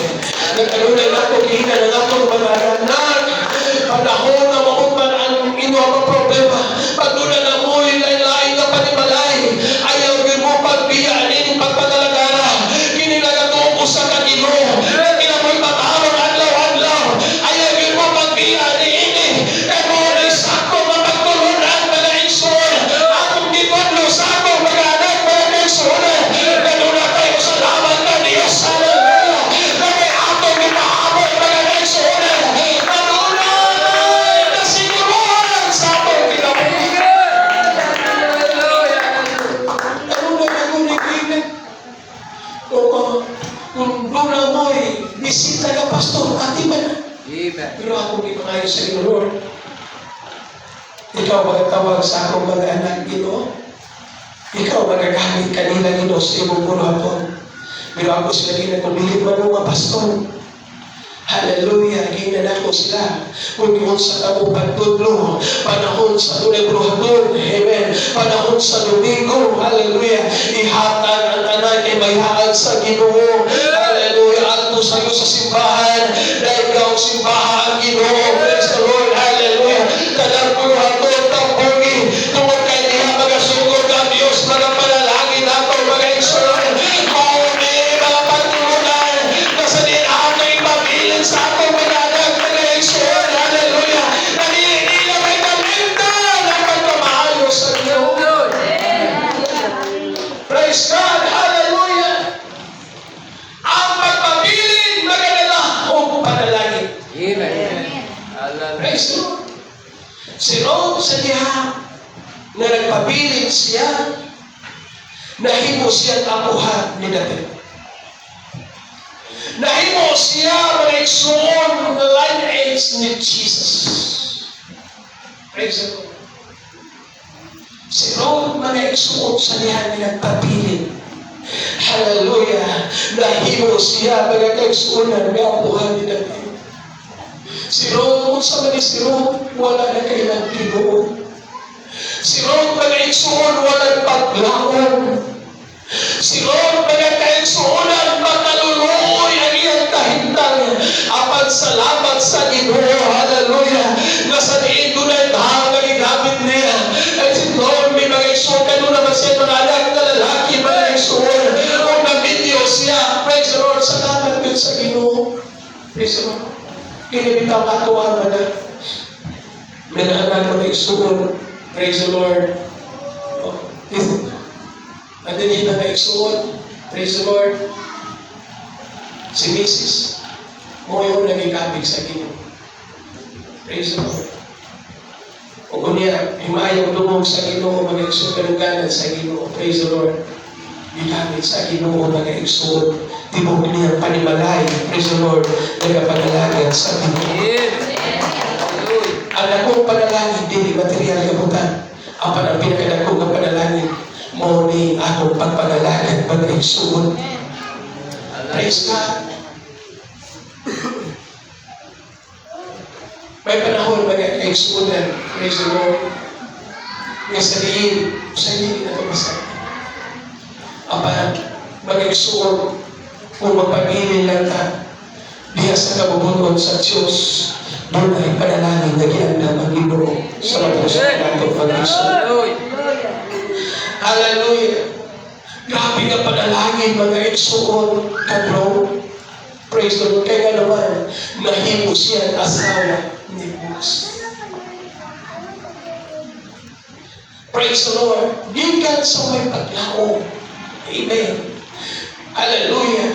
Nagkalunan ako kihina ng akong mga anak. Panahon na makuman ang inyong problema. Pagdunan na mo lain-lain na panimalay. Ayaw din mo pagbiyanin pagpadalagara. Kinilagatuo ko sa Ginoo. Kinamoy matawag adlaw-adlaw. Ayaw din mo pagbiyanin. Kaya mo na isako mapagtulunan mga igsoon. Akong gipodlo sa akong mga anak mga igsoon. Ganun na kayo sa laman na Diyos. Hallelujah. Kaya akong ipahabot mga igsoon. Manunay na siguruhan sa akong kinabuhi. Hallelujah. Ano na kagunig-inig? Kung doon na mo'y bisita ka, pastor, ati ba na? Amen. Pero ako di mangayon sa iyo, Lord. Ikaw magtawag sa akong mga anak, Ginoo. Ikaw magagamit kanila, Ginoo, sa iyong buhaton. Pero ako sila ginagumilid man mga pastor. Hallelujah, gingan ako sila. Kung yun sa kamong pagtudlo, panahon sa tunay bruhadon, amen. Panahon sa Domingo, hallelujah. Ihatag ang anak ay mayhaan sa Ginoo. Hallelujah, alto sa iyo sa simbahan. Dahil ikaw simbahan, Ginoo. Praise the Lord, hallelujah. Kadang bruhadon, tampungi. Tungkol kay niya magasugod ang Diyos, mga panalangin ako, mga igsoon. Mauni, mga pagtulunan, nasa din ako ipabilin sa akong mga anak, mga igsoon. Hallelujah. Nanili na may kaminta ng pagmamahalo sa Diyos. Praise God. Hallelujah. Ang pagpabilin, magadala o panalangin. Amen. Hallelujah. Praise the Lord. Si Rome sa diha na nagpabilin siya, nahimo siyang apuhan ni David. Nahimo siya mga igsoon ng lineage ni Jesus. Praise the Lord. Si Rome mga igsoon sa diha na nagpabilin. Hallelujah. Nahimo siya mga kaigsuonan ng apuhan ni David. Si Rome, sa mga si Rome, wala na kailang Ginoo. Si Rome, mga igsoon, walang paglaon. Si Rome, mga kaigsuonan, makaluluoy ang iyang kahintang. Apan salamat sa Ginoo. Hallelujah. Nasa diin doon ay bahang nagigamit niya. At si Lord, may mga igsoon, kano naman siya mga anak na lalaki, mga igsoon. Kung nabidyo siya, praise the Lord, salamat yun sa Ginoo. Praise the Lord. Kinibitaw ka tuwa mo na. Minaanan mo na isuon. Praise the Lord. At hindi na isuon. Praise the Lord. Si Mrs. mo yung naging kapig sa Ginoo. Praise the Lord. O kunya, himayang lumog sa Ginoo, mag-exod kalungganan sa Ginoo. Praise the Lord. Ginamit sa Ginoo, mag-exod. Tibok niya panimalay. Praise the Lord. Nagkapanalagan sa Ginoo. Ang akong panalangin, hindi material kabutan. Ang pinakadakong ng panalangin, mo ni akong pagpanalangin, mag-exod. Praise God. May panahon mag-exodan. Praise the Lord. Nga sabihin, sa hindi na tumasan. Apa, mag-exod, kung magpamilin lang ka, diya sa kabubuton sa Diyos, doon ay panalangin na giandam ang Ginoo sa mga sa natin mag-exod. Hallelujah. Grabe nga panalangin, mga exod, kadro. Praise the Lord. Kaya nga naman, nahimo siya ang asawa ni Boaz. Praise the Lord. Gikan sa may paglaong. Amen. Hallelujah.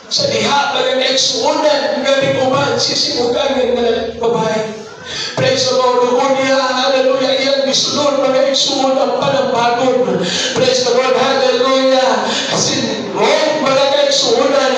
Sa diha, mag-exodan, galing uban, sisimugan ng babae. Praise the Lord. Doon niya, hallelujah, iyan bisunod, mag-exod ang panambagon. Praise the Lord. Hallelujah. Sin Lord, mag-exodan.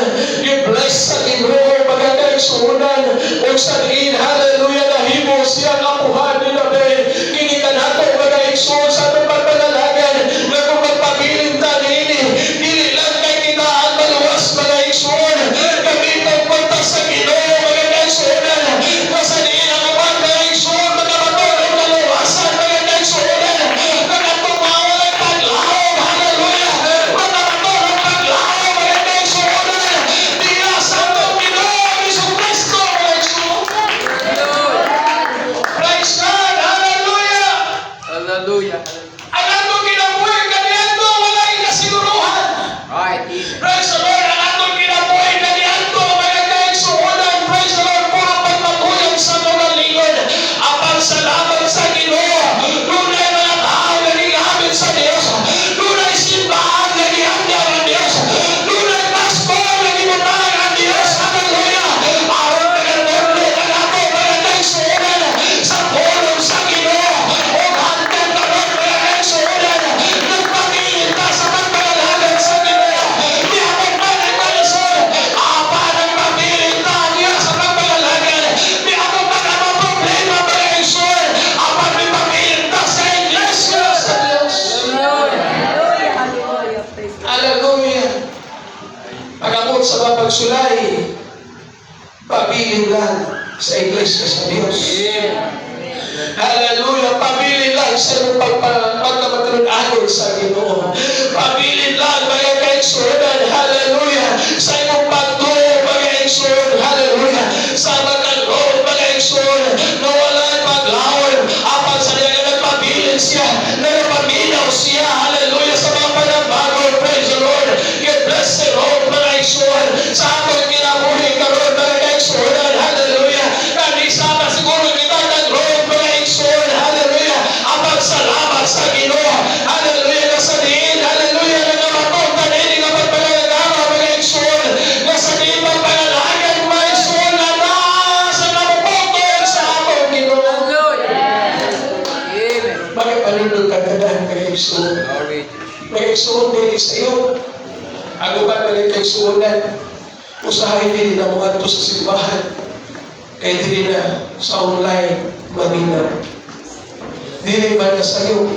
I-bless sa Ginoo, mag-exodan. O sa diin, hallelujah, nahimo siya kapuhan ni Nabe. Kinikan nato, mag-exod sa atong pagpanalagan. Na kung magpabiling tanini, dili lang kay kita ang maluwas, mag-exod. Gamitan punta sa Ginoo, mag-exodan. Nasa diin ang uban, mag-exod, magkamatulog na luwasan, mag-exodan. Nagatumawa ng paglaom, hallelujah. Magkamatulog paglaom, mag-exodan. Diya sa atong Ginoo, Isu Kristo, mag-exod. Praise God, hallelujah. Hallelujah. Ang atong kinabuhi, kaniadto, wala ikasiguruhan. Right. Praise the Lord, ang atong kinabuhi, kaniadto, magkakaigsuunan. Praise the Lord, puro pagpatuyag sa mga lingod. Apang salamat sa Ginoo. Dunay mga tao na gingamit sa Diyos. Dunay simbahan na gihandyaw ang Diyos. Dunay pastor na gimutang ang Diyos. Hallelujah. Aron nagandorlo ka nato, magkakaigsuunan sa pulong sa Ginoo. O hantong karon, magkakaigsuunan. Nagpapilin ka sa pagpapalagan sa Ginoo. Di ako pa nagpalisod. Apa nagpapilin ka niya sa pagpapalagan. Di ako pa naman problema, magkakaigsuunan. Apa nagpapilin ka sa iglesia sa Diyos. Hallelujah. Pagabot sa mga pagsulay, pabilin lang sa iglesia sa Diyos. Hallelujah. Pabilin lang sa iyong pagkamatulog-anon sa Ginoo. Pabilin lang, mga kaigsunan. Hallelujah. Sa iyong pagtuo, mga kaigsunan. Hallelujah. Sa magkaloob, mga kaigsunan. Nawalan paglawon. Apan sa niya nagpabilin siya. Nagpaminaw siya. Hallelujah. Sa mga panambagon. Praise the Lord. God bless the Lord, mga kaigsunan. Sa atong kinabuhi karon, mga kaigsunan. Hallelujah. Kanisama siguro kita nag-road, mga kaigsunan. Hallelujah. Apan salamat sa Ginoo. Hallelujah. Kasadiin. Hallelujah. Nagamatong tanin nga pagpalagama, mga kaigsunan. Kasadiin pagpalalagan, mga kaigsunan. Na sa kapuputol sa atong Ginoo. Amen. Bakit palindol ka ganahan, mga kaigsunan? Glory to Mag-exoon din sa iyo. Ako ba mag-exoonan? Usahay din na mo ato sa simbahan. Kaya din na sa online, maminaw. Dili ba na sa iyo?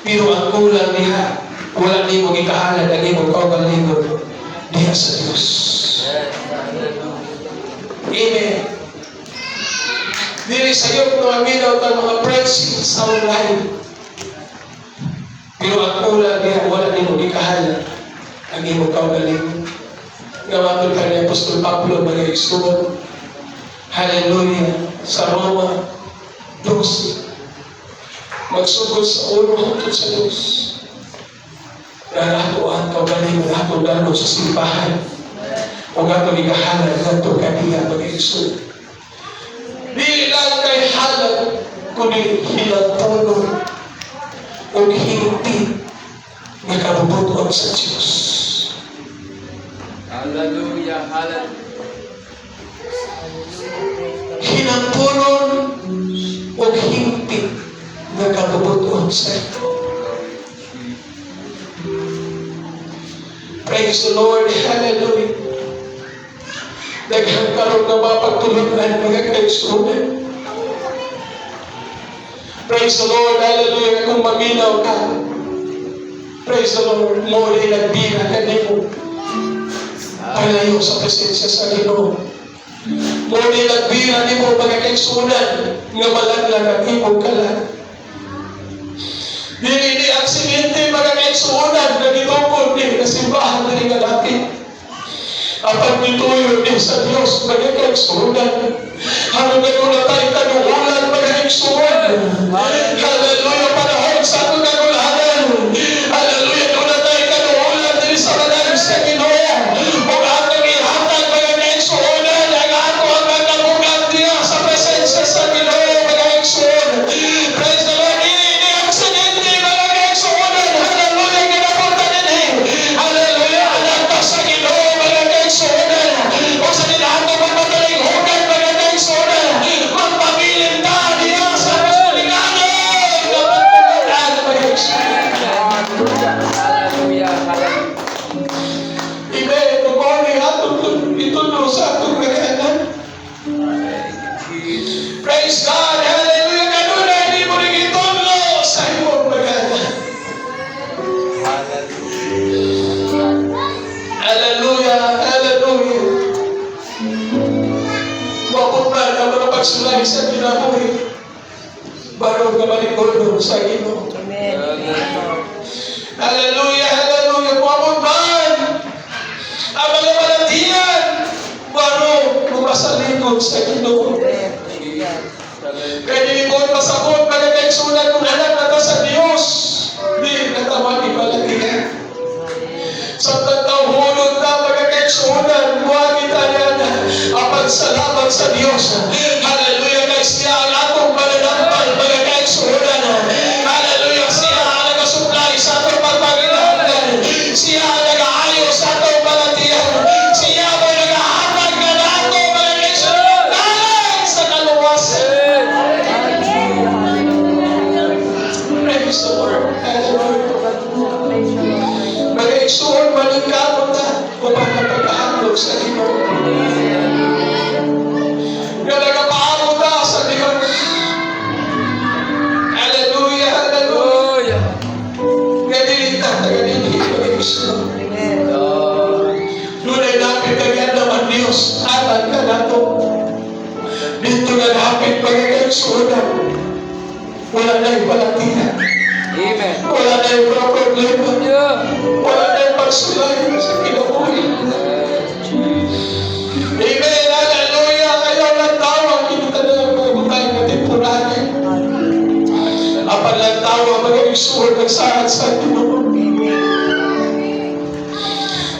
Pero ang kulang niya, wala ni mo gikahalan, ang imong kaugalingon diha sa Diyos. Amen. Dili sa iyo kung maminaw ka mga preaching sa online. Pero ang kulang niya, wala ni mo gikahalan, ang imong kaugalingon. Ngamatol ka ni Apostol Pablo, mga igsuon. Hallelujah. Sa Roma 12. Magsugod sa ulo hangtod sa Diyos. Naratuan ka galing, natong gano'n sa simbahan. O nga ito igahalan na ito kaniya mag-iso. Di lang kay halag, kundi hinatulong o hindi na kabubuton sa Diyos. Hallelujah. Hallelujah. Hinatulong o hindi na kabubuton sa ito. Praise the Lord. Hallelujah. Daghang karon nga mapagtulungan mga kaigsunan. Praise the Lord. Hallelujah. Kung maminaw ka, praise the Lord. Mo rin nagbira ka nimo. Palayo sa presensya sa Ginoo. Mo rin nagbira nimo mga kaigsunan nga malaglag ang imong kalan. Dili ni aksidente mga kaigsunan na gitungkol ni kasimbahan na rin natin. Apan dituyo din sa Diyos mga kaigsunan. Harap na kung natay kanuulan mga kaigsunan. Hallelujah. Panahon sa atong kanulanan. Hallelujah. Kung natay kanuulan din sa manalig sa Ginoo. Kung atong ihatag mga kaigsunan, ang ato ang magkabugat niya sa presensya sa Ginoo mga kaigsunan. Praise the Lord. Hindi aksidente mga kaigsunan. Hallelujah. Ginapunta din eh. Hallelujah. Anak ka sa Ginoo mga kaigsunan. O sa ninahato magpataling hugan mga kaigsunan. Magpabilin ka niya sa kasuliganan. Kapagpagandaan mga kaigsunan. Hallelujah. Hallelujah. Ibe, tumuli atong itulo sa atong kaganan. Praise God. Hallelujah. Kanunay, hindi mo rin itulo sa imong kaganan. Hallelujah. Hallelujah. Mabot na ang mga pagsulay sa kinabuhi. Barong ka maligod sa Ginoo. Hallelujah. Hallelujah. Mabot man ang mga malatian. Barong kumasaligod sa Ginoo. Kaya nilikod pasabot mga kaigsunan kung anak na ta sa Diyos. Di natamang ibalatian. Sa tagtahulog na mga kaigsunan, buwan kita yan ang pagsalamat sa Diyos. Hallelujah. Kaya siya ang atong mananampal mga kaigsunan. Hallelujah. Siya ang nagasuklay sa atong pagpaginahan. Siya ang nag-aayo sa atong balatian. Siya ang nag-ahatag na nato mga kaigsunan. Dahil sa kaluwasan. Praise the Lord. Hallelujah. Mag-igsuon maningkamot na upang napag-aamlog sa Ginoo. Nga nagapaamot na sa Diyos. Hallelujah, hallelujah. Nga dilita, taga-dilita, mag-igsuon. Nunay napit kagyan naman Diyos, alam ka na to. Dito na napit pag-igsuonan. Wala na yung balatihan. Amen. Wala na yung problema. Wala na yung pagsulay sa kinabuhi. Amen. Hallelujah. Ayaw ng tawag. Kita na yung mga butay na temporary. Apan lang tawag. Mag-igsuon nagsahat sa Ginoo.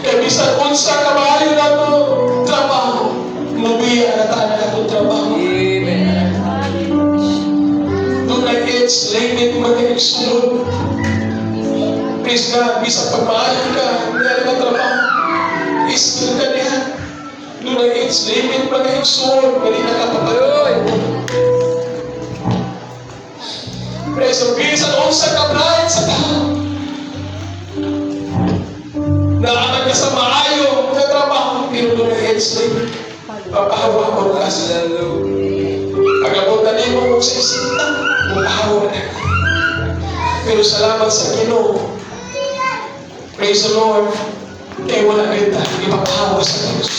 Kaya bisan unsa ka maayo na ito trabaho. Mubiya na tayo na itong trabaho. Amen. Doon na it's limit mag-igsuon. Praise God, bisa pagmahal ka, hindi na trabaho. Iskil ka niya. Doon ang age limit mag-igsoon, hindi na kapapaloy. Praise God, bisa noon sa kabrayan sa tao. Naaman ka sa maayo na trabaho, pero doon ang age limit. Papahawa ko na sila. Pag-abot na nimo mo sa isinta, papahawa na. Pero salamat sa Ginoo. Praise the Lord. Kaya wala kayo tayo ipapahawa sa Diyos.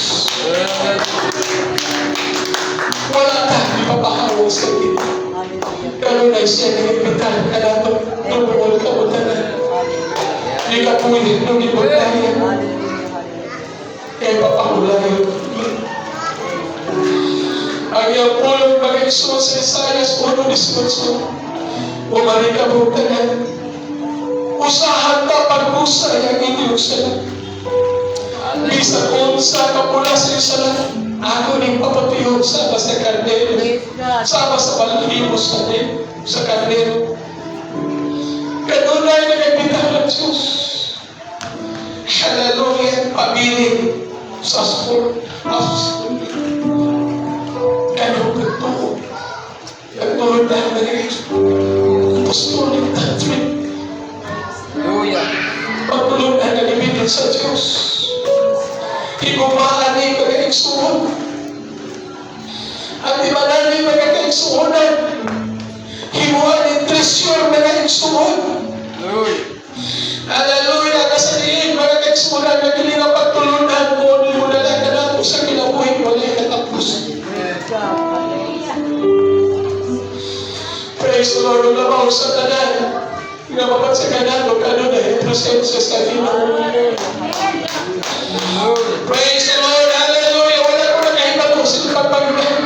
Wala tayo ipapahawa sa Diyos. Pero na siya nag-ipitan ka na ito. Tumulong ka mo na. Hindi ka pulit nung ibutayan. Kaya ipapahula yun. Ang iyong pulong pag-iso sa Isaias 1:18. Umari ka mo ka usahan ka pag-usay ang inyong sila. Bisa kung sa kapula sa isalan, ako ning papatuyo sa sa kardero, sama sa palihimos sa kardero. Kanunay na nagbitaw ng Diyos. Hallelujah, pabiling sa school. Kanong nagtuo. Nagtuo na mga apostolic doctrine. Hallelujah. Pagtulog na nalimitin sa Diyos. Higumaan ni mga igsuon. At ibanan ni mga kaigsuonan. Himuhan ni treasure mga igsuon. Hallelujah. Hallelujah! Kasaliin mga kaigsuonan na kini nga pagtulunan mo ni mo na lang na nato sa kinabuhi walay katapos. Praise the Lord. Ulabaw sa tanan. Nababat sa kanan o kanon na presensya sa Ginoo. Praise the Lord. Hallelujah. Wala ko na kahibalo sa pagpagpag.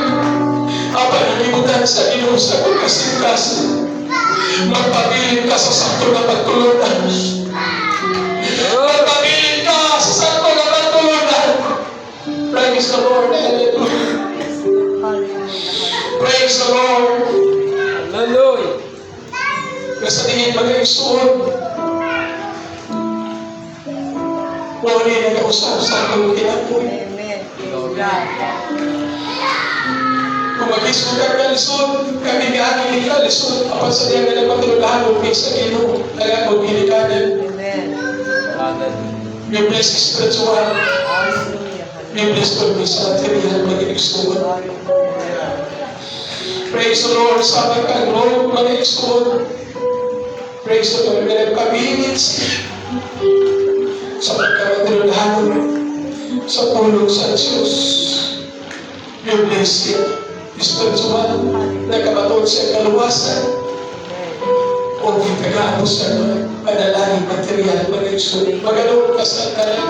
Apa nalimutan sa Ginoo sa pagkasingkas. Magpabilin ka sa sakto na pagtulunan. Magpabilin ka sa sakto na pagtulunan. Praise the Lord. Hallelujah. Praise the Lord. Hallelujah. Sa tingin mga isuon, wala na nag-usap sa aking kinapoy. Kung mag-isugan ka lisod, kami ni ka lisod, apat sa diyan na nagpatulungan o sa Ginoo, nagagawag hinikanan. May bless spiritual, may bless for me sa material mga isuon. Praise the Lord, sabi ka, Lord, mga isuon. Praise the Lord, may nagpabilin sa pagkamatulungan sa pulong sa Diyos. May bless you. Spiritual, nagkamatulog sa kaluwasan o kitagano sa panalangin material mga igsoon. Maganoon ka sa kanan.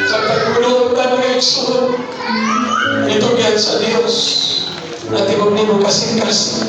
Sa pagkulong ka mga igsoon, ito yan sa Diyos. At ibang nimo kasingkas.